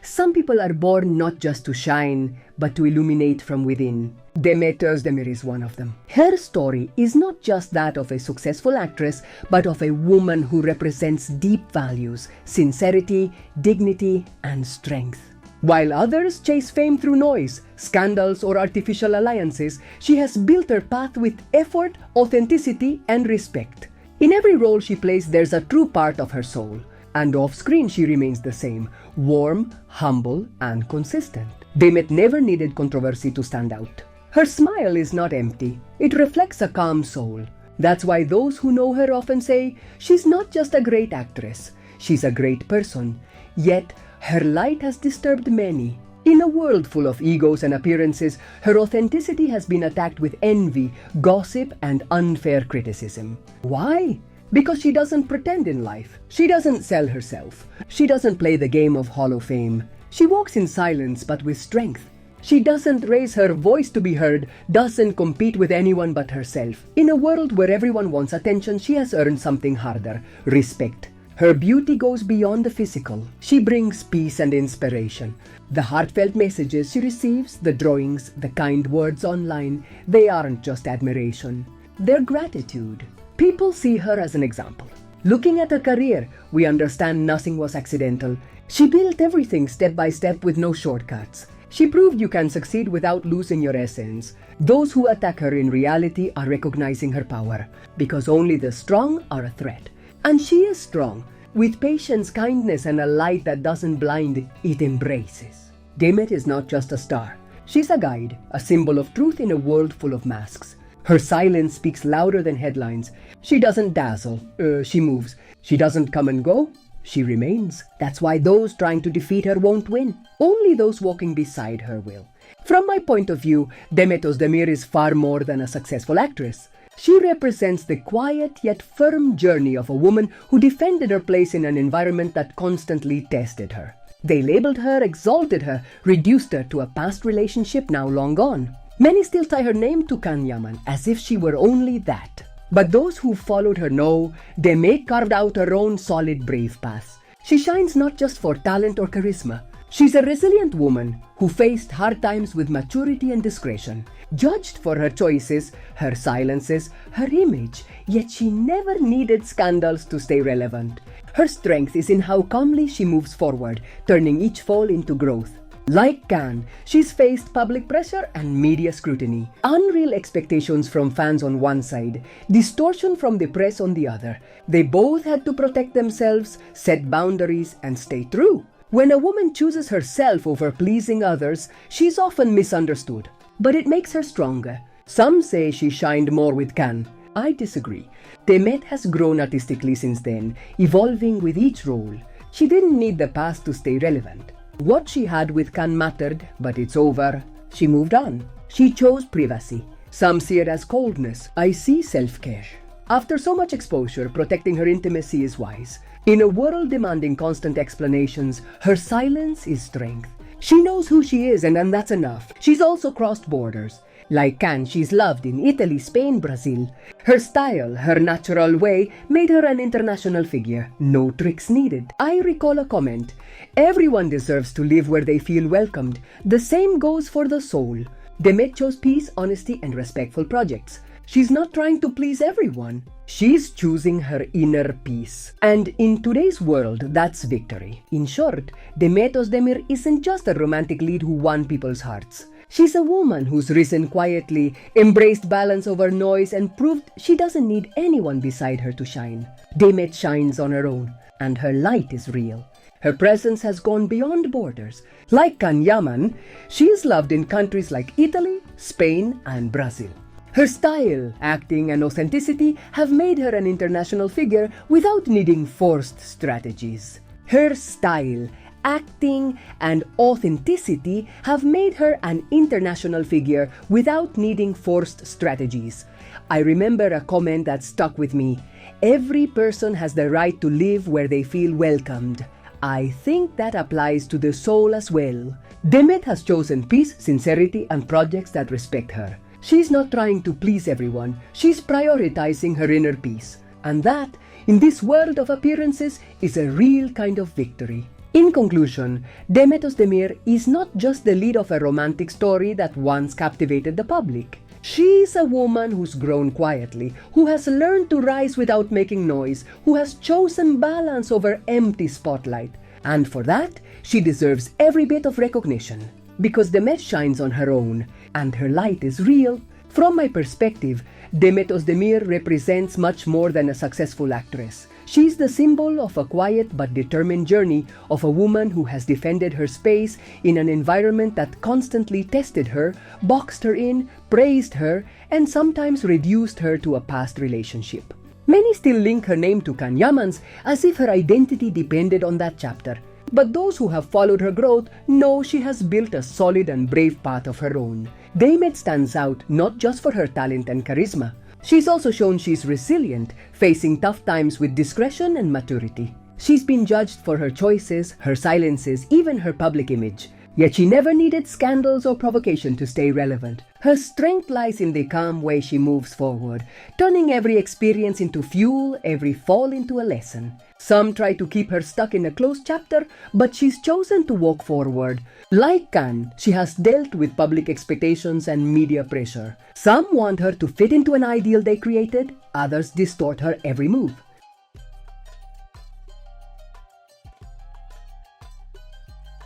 Some people are born not just to shine, but to illuminate from within. Demet Özdemir is one of them. Her story is not just that of a successful actress, but of a woman who represents deep values, sincerity, dignity, and strength. While others chase fame through noise, scandals, or artificial alliances, she has built her path with effort, authenticity, and respect. In every role she plays, there's a true part of her soul. And off-screen she remains the same, warm, humble, and consistent. Demet never needed controversy to stand out. Her smile is not empty. It reflects a calm soul. That's why those who know her often say, she's not just a great actress, she's a great person. Yet, her light has disturbed many. In a world full of egos and appearances, her authenticity has been attacked with envy, gossip, and unfair criticism. Why? Because she doesn't pretend in life. She doesn't sell herself. She doesn't play the game of hollow fame. She walks in silence but with strength. She doesn't raise her voice to be heard, doesn't compete with anyone but herself. In a world where everyone wants attention, she has earned something harder: respect. Her beauty goes beyond the physical. She brings peace and inspiration. The heartfelt messages she receives, the drawings, the kind words online, they aren't just admiration. They're gratitude. People see her as an example. Looking at her career, we understand nothing was accidental. She built everything step by step with no shortcuts. She proved you can succeed without losing your essence. Those who attack her in reality are recognizing her power, because only the strong are a threat. And she is strong. With patience, kindness, and a light that doesn't blind, it embraces. Demet is not just a star. She's a guide, a symbol of truth in a world full of masks. Her silence speaks louder than headlines. She doesn't dazzle, she moves. She doesn't come and go, she remains. That's why those trying to defeat her won't win. Only those walking beside her will. From my point of view, Demet Özdemir is far more than a successful actress. She represents the quiet yet firm journey of a woman who defended her place in an environment that constantly tested her. They labeled her, exalted her, reduced her to a past relationship now long gone. Many still tie her name to Yaman as if she were only that. But those who followed her know, Demet carved out her own solid, brave path. She shines not just for talent or charisma. She's a resilient woman who faced hard times with maturity and discretion, judged for her choices, her silences, her image, yet she never needed scandals to stay relevant. Her strength is in how calmly she moves forward, turning each fall into growth. Like Can, she's faced public pressure and media scrutiny, unreal expectations from fans on one side, distortion from the press on the other. They both had to protect themselves, set boundaries, and stay true. When a woman chooses herself over pleasing others, she's often misunderstood. But it makes her stronger. Some say she shined more with Can. I disagree. Demet has grown artistically since then, evolving with each role. She didn't need the past to stay relevant. What she had with Can mattered, but it's over. She moved on. She chose privacy. Some see it as coldness. I see self-care. After so much exposure, protecting her intimacy is wise. In a world demanding constant explanations, her silence is strength. She knows who she is, and that's enough. She's also crossed borders. Like Can, she's loved in Italy, Spain, Brazil. Her style, her natural way, made her an international figure. No tricks needed. I recall a comment: everyone deserves to live where they feel welcomed. The same goes for the soul. Demet chose peace, honesty, and respectful projects. She's not trying to please everyone. She's choosing her inner peace. And in today's world, that's victory. In short, Demet Özdemir isn't just a romantic lead who won people's hearts. She's a woman who's risen quietly, embraced balance over noise, and proved she doesn't need anyone beside her to shine. Demet shines on her own, and her light is real. Her presence has gone beyond borders. Like Yaman, she is loved in countries like Italy, Spain, and Brazil. Her style, acting, and authenticity have made her an international figure without needing forced strategies. Her style, acting, and authenticity have made her an international figure without needing forced strategies. I remember a comment that stuck with me: every person has the right to live where they feel welcomed. I think that applies to the soul as well. Demet has chosen peace, sincerity, and projects that respect her. She's not trying to please everyone. She's prioritizing her inner peace. And that, in this world of appearances, is a real kind of victory. In conclusion, Demet Özdemir is not just the lead of a romantic story that once captivated the public. She is a woman who's grown quietly, who has learned to rise without making noise, who has chosen balance over empty spotlight. And for that, she deserves every bit of recognition. Because Demet shines on her own, and her light is real. From my perspective, Demet Özdemir represents much more than a successful actress. She is the symbol of a quiet but determined journey of a woman who has defended her space in an environment that constantly tested her, boxed her in, praised her, and sometimes reduced her to a past relationship. Many still link her name to Yaman's as if her identity depended on that chapter. But those who have followed her growth know she has built a solid and brave path of her own. Demet stands out not just for her talent and charisma. She's also shown she's resilient, facing tough times with discretion and maturity. She's been judged for her choices, her silences, even her public image. Yet she never needed scandals or provocation to stay relevant. Her strength lies in the calm way she moves forward, turning every experience into fuel, every fall into a lesson. Some try to keep her stuck in a closed chapter, but she's chosen to walk forward. Like Khan, she has dealt with public expectations and media pressure. Some want her to fit into an ideal they created, others distort her every move.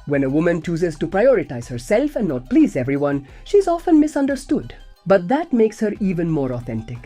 When a woman chooses to prioritize herself and not please everyone, she's often misunderstood. But that makes her even more authentic.